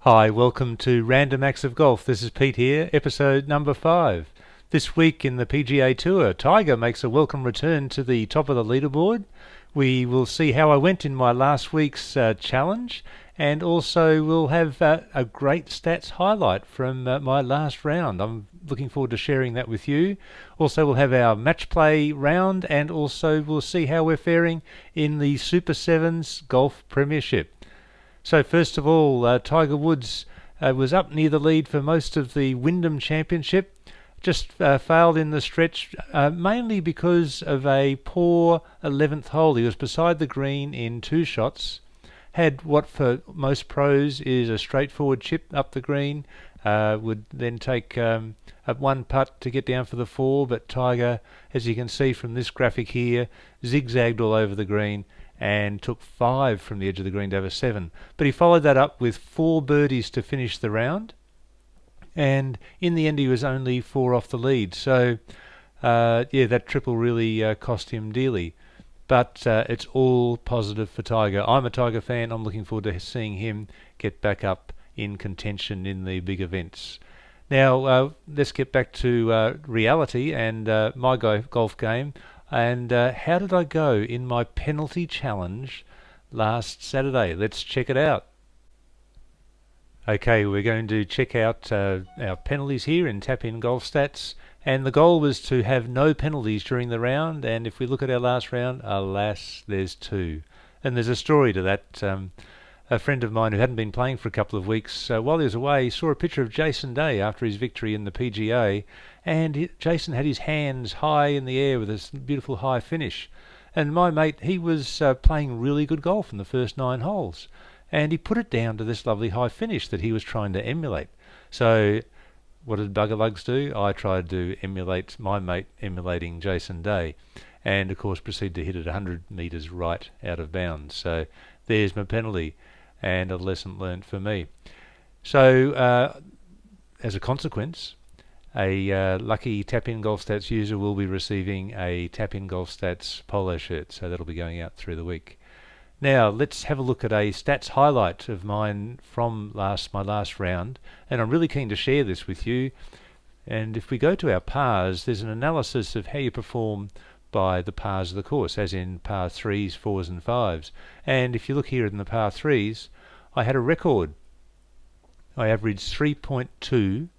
Hi, welcome to Random Acts of Golf. This is Pete here, episode number 5. This week in the PGA Tour, Tiger makes a welcome return to the top of the leaderboard. We will see how I went in my last week's challenge, and also we'll have a great stats highlight from my last round. I'm looking forward to sharing that with you. Also, we'll have our match play round, and also we'll see how we're faring in the Super Sevens Golf Premiership. So first of all, Tiger Woods was up near the lead for most of the Wyndham Championship, just failed in the stretch, mainly because of a poor 11th hole. He was beside the green in 2 shots, had what for most pros is a straightforward chip up the green, would then take a 1 putt to get down for the 4, but Tiger, as you can see from this graphic here, zigzagged all over the green and took 5 from the edge of the green to have a 7. But he followed that up with 4 birdies to finish the round, and in the end he was only 4 off the lead. So that triple really cost him dearly. But it's all positive for Tiger. I'm a Tiger fan. I'm looking forward to seeing him get back up in contention in the big events. Now let's get back to reality and my golf game. And how did I go in my penalty challenge last Saturday? Let's check it out. Okay, we're going to check out our penalties here in Tap In Golf Stats. And the goal was to have no penalties during the round. And if we look at our last round, alas, there's 2. And there's a story to that. A friend of mine who hadn't been playing for a couple of weeks, while he was away, saw a picture of Jason Day after his victory in the PGA, and Jason had his hands high in the air with this beautiful high finish. And my mate, he was playing really good golf in the first 9 holes, and he put it down to this lovely high finish that he was trying to emulate. So what did Bugger Lugs do? I tried to emulate my mate emulating Jason Day, and of course proceeded to hit it 100 metres right out of bounds. So there's my penalty, and a lesson learnt for me. So as a consequence, a lucky Tap In Golf Stats user will be receiving a Tap In Golf Stats polo shirt, so that'll be going out through the week. Now let's have a look at a stats highlight of mine from my last round, and I'm really keen to share this with you. And if we go to our pars, there's an analysis of how you perform by the pars of the course, as in par 3s, 4s and 5s. And if you look here in the par 3s, I had a record. I averaged 3.2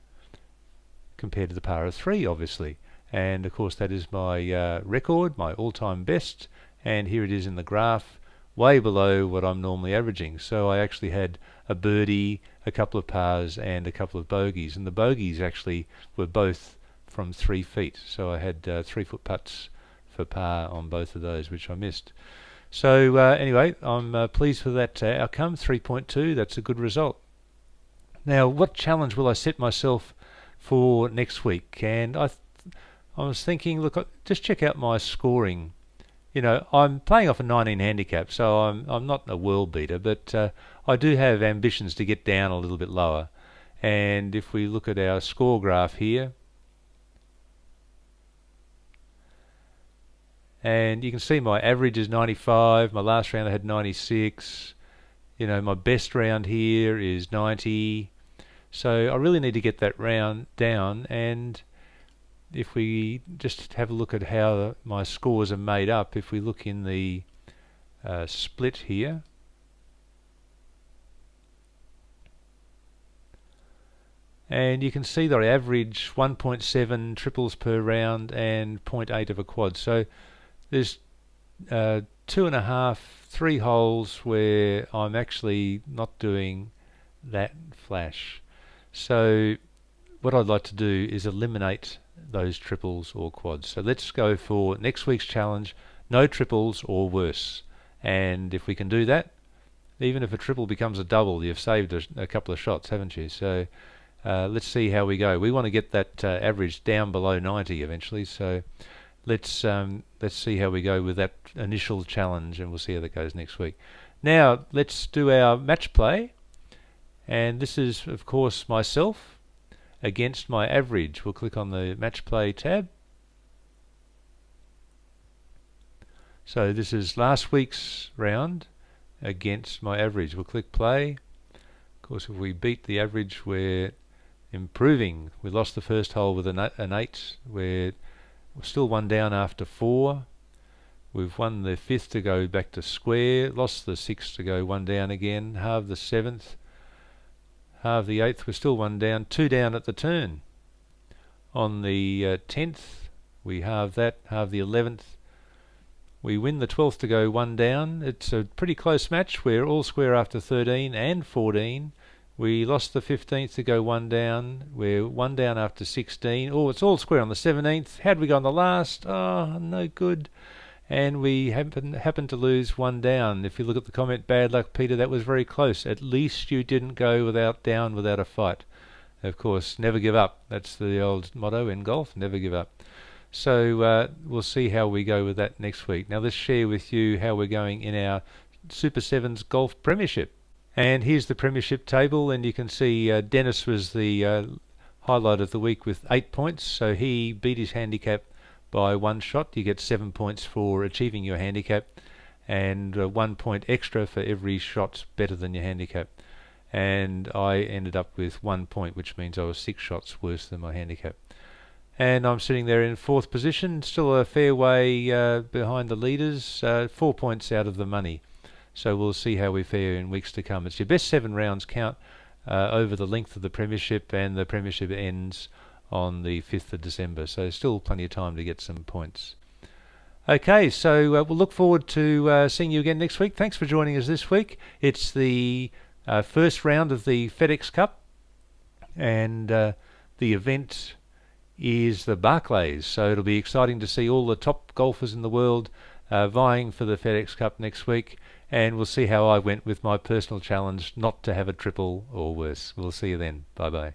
compared to the par of 3, obviously. And of course that is my record, my all-time best. And here it is in the graph, way below what I'm normally averaging. So I actually had a birdie, a couple of pars and a couple of bogeys. And the bogeys actually were both from 3 feet. So I had 3-foot putts for par on both of those, which I missed. So anyway, I'm pleased with that outcome, 3.2. That's a good result. Now, what challenge will I set myself for next week? And I was thinking, look, just check out my scoring. You know, I'm playing off a 19 handicap, so I'm not a world beater, but I do have ambitions to get down a little bit lower. And if we look at our score graph here, and you can see my average is 95. My last round I had 96. You know, my best round here is 90. So I really need to get that round down. And if we just have a look at how my scores are made up, if we look in the split here, and you can see that I average 1.7 triples per round and 0.8 of a quad. So there's 2.5, 3 holes where I'm actually not doing that flash. So what I'd like to do is eliminate those triples or quads. So let's go for next week's challenge, no triples or worse. And if we can do that, even if a triple becomes a double, you've saved a couple of shots, haven't you? So let's see how we go. We want to get that average down below 90 eventually. So let's see how we go with that initial challenge, and we'll see how that goes next week. Now let's do our match play, and this is of course myself against my average. We'll click on the match play tab. So this is last week's round against my average. We'll click play. Of course, if we beat the average, we're improving. We lost the first hole with an 8. We're still one down after 4. We've won the 5th to go back to square, lost the 6th to go one down again, halved the 7th, halved the 8th, we're still one down, 2 down at the turn. On the 10th, we halve that, halve the 11th. We win the 12th to go one down. It's a pretty close match. We're all square after 13 and 14. We lost the 15th to go one down. We're one down after 16. Oh, it's all square on the 17th. How'd we go on the last? Oh, no good. And we happened to lose one down. If you look at the comment, bad luck, Peter, that was very close. At least you didn't go down without a fight. Of course, never give up. That's the old motto in golf, never give up. So we'll see how we go with that next week. Now let's share with you how we're going in our Super Sevens Golf Premiership. And here's the Premiership table, and you can see Dennis was the highlight of the week with 8 points. So he beat his handicap by 1 shot. You get 7 points for achieving your handicap, and 1 point extra for every shot better than your handicap. And I ended up with 1 point, which means I was 6 shots worse than my handicap. And I'm sitting there in 4th position, still a fair way behind the leaders, 4 points out of the money. So we'll see how we fare in weeks to come. It's your best 7 rounds count over the length of the Premiership, and the Premiership ends on the 5th of December, so still plenty of time to get some points. Okay, so we'll look forward to seeing you again next week. Thanks for joining us this week. It's the first round of the FedEx Cup, and the event is the Barclays, so it'll be exciting to see all the top golfers in the world vying for the FedEx Cup next week, and we'll see how I went with my personal challenge not to have a triple or worse. We'll see you then. Bye-bye.